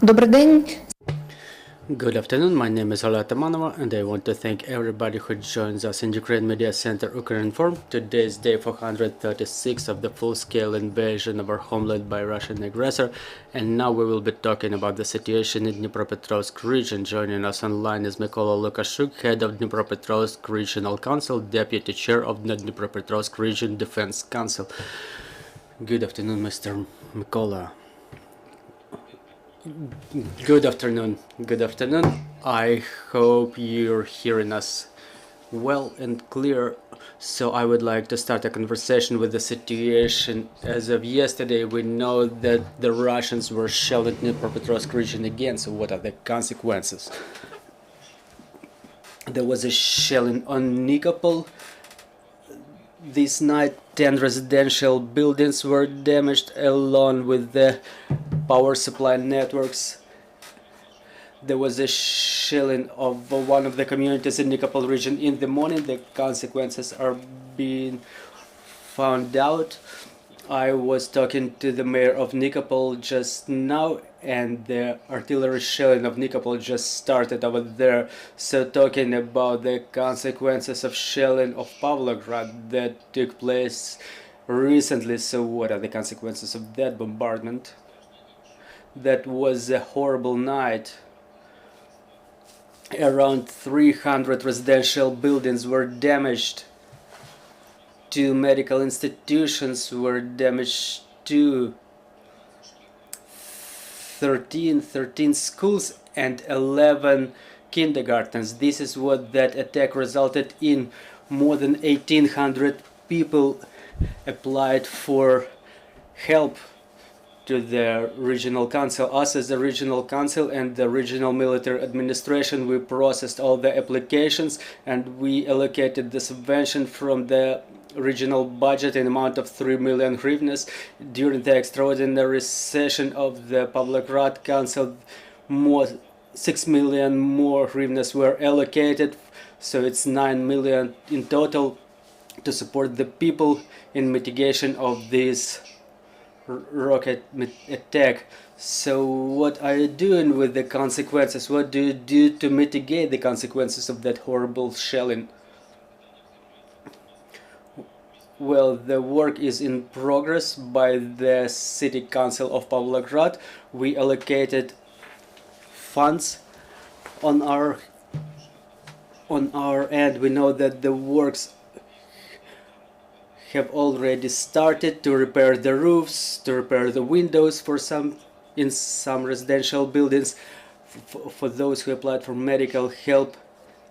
Добрий день. Good afternoon, my name is Ola Tamanova and I want to thank everybody who joins us in Ukraine Media Center Ukrinform. Today is day 436 of the full-scale invasion of our homeland by Russian aggressor, and now we will be talking about the situation in Dnipropetrovsk region. Joining us online is Mykola Lukashuk, head of Dnipropetrovsk Regional Council, deputy chair of the Dnipropetrovsk Region Defense Council. Good afternoon, Mr. Mykola. Good afternoon. Good afternoon. I hope you're hearing us well and clear. So I would like to start a conversation with the situation. As of yesterday, we know that the Russians were shelling the Dnipropetrovsk region again. So what are the consequences? There was a shelling on Nikopol. This night, 10 residential buildings were damaged along with the power supply networks. There was a shelling of one of the communities in Nikopol region in the morning. The consequences are being found out. I was talking to the mayor of Nikopol just now, and the artillery shelling of Nikopol just started over there. So talking about the consequences of shelling of Pavlograd that took place recently. So what are the consequences of that bombardment? That was a horrible night. Around 300 residential buildings were damaged. 2 medical institutions were damaged too. 13 schools and 11 kindergartens. This is what that attack resulted in. More than 1,800 people applied for help to the regional council. Us as the regional council and the regional military administration, we processed all the applications and we allocated the subvention from the regional budget in amount of 3 million hryvnias. During the extraordinary session of the Pavlograd Council, 6 million more hryvnias were allocated, so it's 9 million in total to support the people in mitigation of this rocket attack. So what are you doing with the consequences? What do you do to mitigate the consequences of that horrible shelling? Well, the work is in progress by the City Council of Pavlograd. We allocated funds on our end. We know that the works have already started to repair the roofs, to repair the windows in some residential buildings. For those who applied for medical help,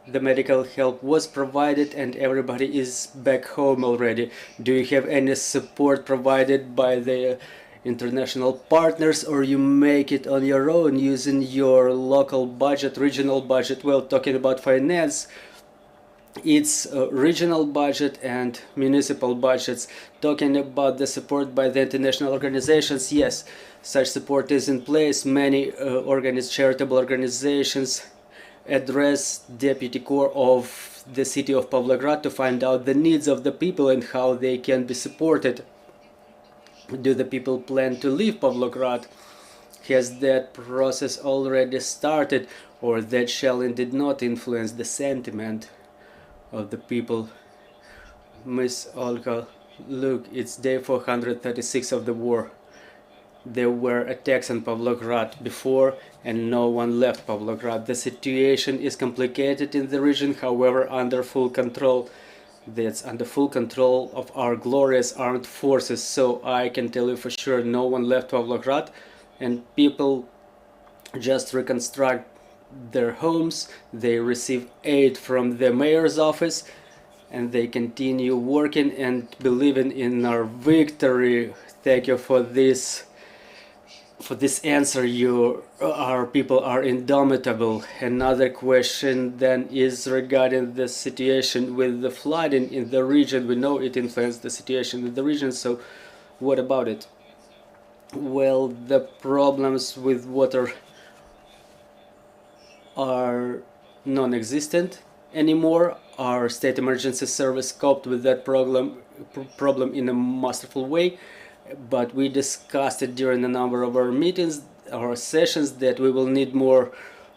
the medical help was provided and everybody is back home already. Do you have any support provided by the international partners, or you make it on your own using your local budget, regional budget? Well, talking about finance, it's regional budget and municipal budgets. Talking about the support by the international organizations, yes, such support is in place. Many charitable organizations address deputy core of the city of Pavlograd to find out the needs of the people and how they can be supported. Do the people plan to leave Pavlograd? Has that process already started, or that shelling did not influence the sentiment of the people? Miss Olga, look, it's day 436 of the war. There were attacks on Pavlograd before and no one left Pavlograd. The situation is complicated in the region, however under full control. That's under full control of our glorious armed forces, so I can tell you for sure no one left Pavlograd, and people just reconstruct their homes. They receive aid from the mayor's office and they continue working and believing in our victory. Thank you for this answer. Our people are indomitable. Another question then is regarding the situation with the flooding in the region. We know it influenced the situation in the region, so what about it? Well, the problems with water are non-existent anymore. Our state emergency service coped with that problem in a masterful way, but we discussed it during a number of our meetings. our sessions that we will need more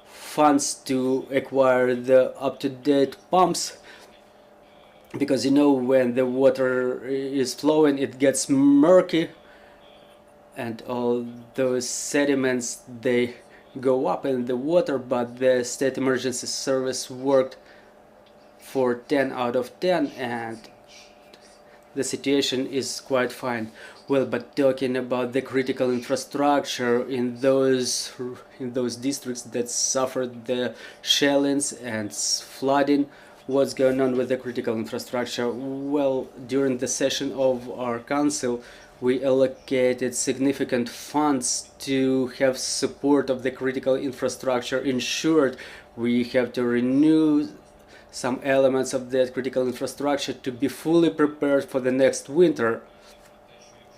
funds to acquire the up-to-date pumps, because when the water is flowing it gets murky and all those sediments they go up in the water. But the state emergency service worked for 10 out of 10 and the situation is quite fine. Well, but talking about the critical infrastructure in those districts that suffered the shellings and flooding, what's going on with the critical infrastructure? Well, during the session of our council we allocated significant funds to have support of the critical infrastructure ensured. We have to renew some elements of that critical infrastructure to be fully prepared for the next winter,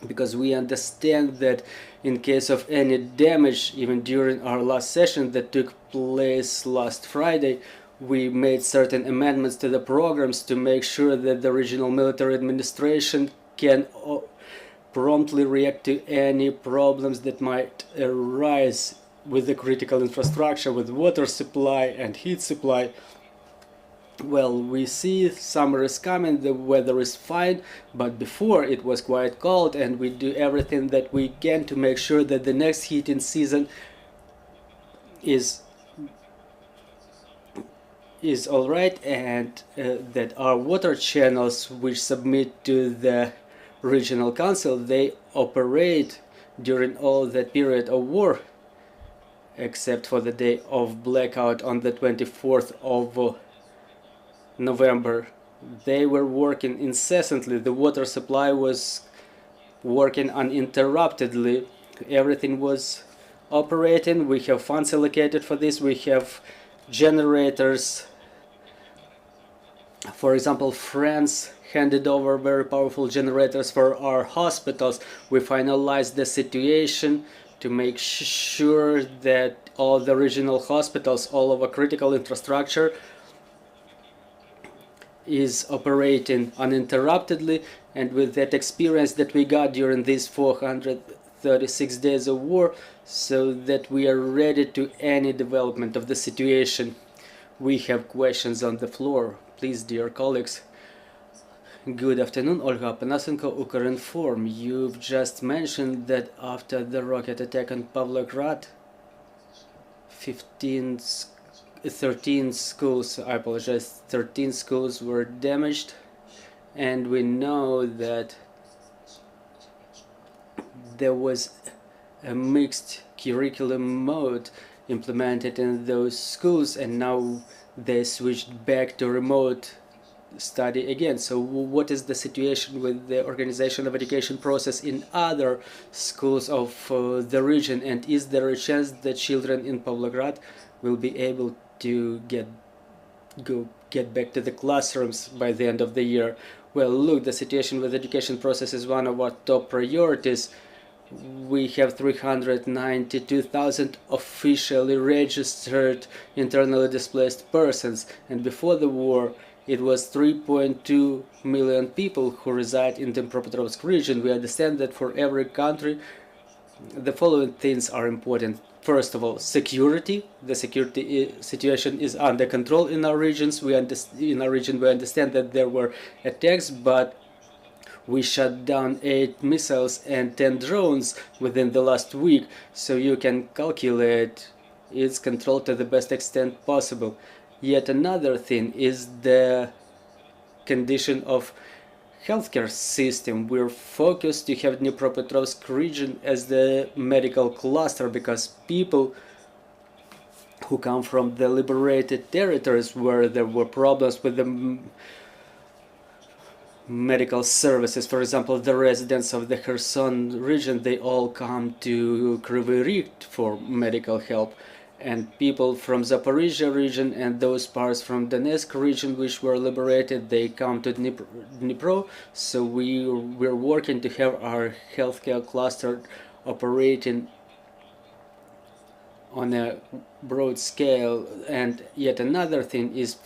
because we understand that in case of any damage, even during our last session that took place last Friday, we made certain amendments to the programs to make sure that the regional military administration can promptly react to any problems that might arise with the critical infrastructure, with water supply and heat supply. Well, we see summer is coming, the weather is fine, but before it was quite cold, and we do everything that we can to make sure that the next heating season is alright, and that our water channels which submit to the regional council, they operate during all that period of war, except for the day of blackout on the 24th of November. They were working incessantly. The water supply was working uninterruptedly. Everything was operating. We have funds allocated for this. We have generators. For example, France handed over very powerful generators for our hospitals. We finalized the situation to make sure that all the regional hospitals, all of our critical infrastructure is operating uninterruptedly. And with that experience that we got during these 436 days of war, so that we are ready to any development of the situation. We have questions on the floor. Please, dear colleagues. Good afternoon, Olga Panasenko, Ukrinform. You've just mentioned that after the rocket attack on Pavlograd, 13 schools, I apologize, 13 schools were damaged, and we know that there was a mixed curriculum mode implemented in those schools, and now they switched back to remote study again. So what is the situation with the organization of education process in other schools of the region, and is there a chance that children in Pavlograd will be able to get back to the classrooms by the end of the year? Well, look, the situation with education process is one of our top priorities. We have 392,000 officially registered internally displaced persons, and before the war it was 3.2 million people who reside in the Dnipropetrovsk region. We understand that for every country the following things are important. First of all, security. The security situation is under control in our regions. We understand that there were attacks, but we shut down 8 missiles and 10 drones within the last week, so you can calculate its control to the best extent possible. Yet another thing is the condition of healthcare system. We're focused to have Dnipropetrovsk region as the medical cluster, because people who come from the liberated territories where there were problems with the medical services, for example, the residents of the Kherson region, they all come to Kryvyi Rih for medical help, and people from Zaporizhia region and those parts from Donetsk region which were liberated, they come to Dnipro. So we're working to have our healthcare cluster operating on a broad scale. And yet another thing is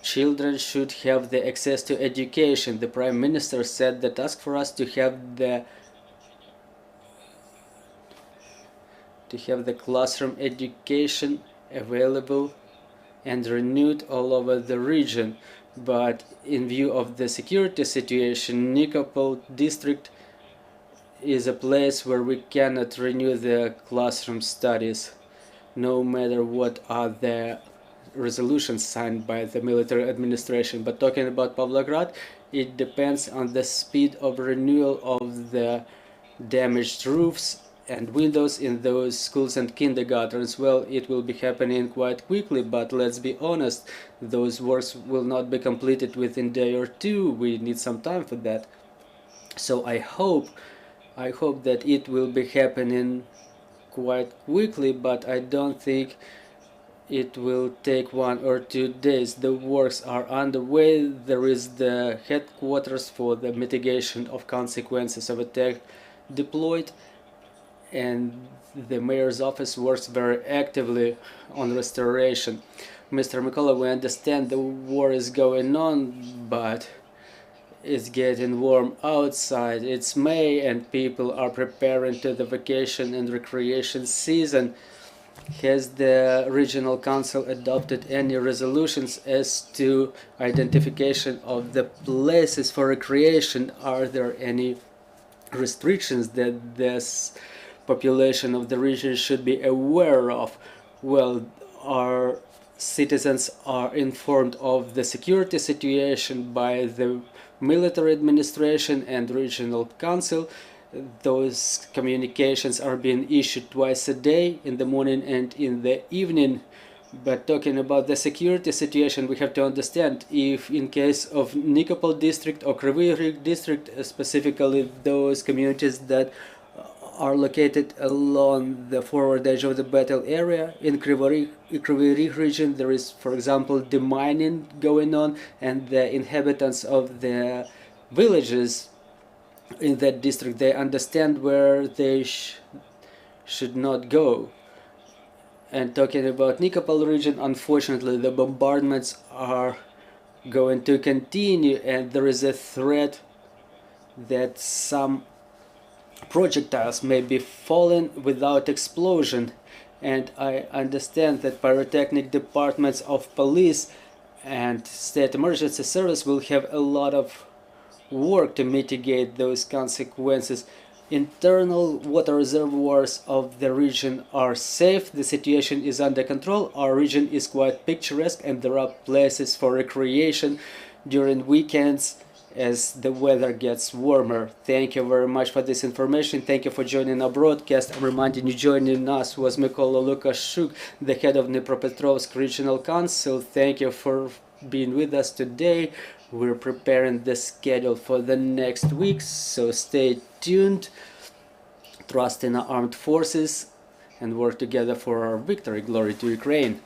children should have the access to education. The Prime Minister said that ask for us to have to have the classroom education available and renewed all over the region. But in view of the security situation, Nikopol district is a place where we cannot renew the classroom studies, no matter what are the resolutions signed by the military administration. But talking about Pavlograd, it depends on the speed of renewal of the damaged roofs and windows in those schools and kindergartens. Well, it will be happening quite quickly, but let's be honest, those works will not be completed within a day or two. We need some time for that. So I hope that it will be happening quite quickly, but I don't think it will take 1 or 2 days. The works are underway. There is the headquarters for the mitigation of consequences of attack deployed, and the mayor's office works very actively on restoration. Mr. Mykola, we understand the war is going on, but it's getting warm outside. It's May and people are preparing to the vacation and recreation season. Has the regional council adopted any resolutions as to identification of the places for recreation? Are there any restrictions that this population of the region should be aware of? Well, our citizens are informed of the security situation by the military administration and regional council. Those communications are being issued twice a day, in the morning and in the evening. But talking about the security situation, we have to understand, if in case of Nikopol district or Kryvyi Rih district, specifically those communities that are located along the forward edge of the battle area, in Kryvyi Rih region there is, for example, demining going on, and the inhabitants of the villages in that district, they understand where they should not go. And talking about Nikopol region, unfortunately the bombardments are going to continue, and there is a threat that some projectiles may be falling without explosion. And I understand that pyrotechnic departments of police and state emergency service will have a lot of work to mitigate those consequences. Internal water reservoirs of the region are safe, the situation is under control, our region is quite picturesque, and there are places for recreation during weekends as the weather gets warmer. Thank you very much for this information. Thank you for joining our broadcast. I'm reminding you, joining us was Mykola Lukashuk, the head of Dnipropetrovsk Regional Council. Thank you for being with us today. We're preparing the schedule for the next week, so stay tuned, trust in our armed forces, and work together for our victory. Glory to Ukraine!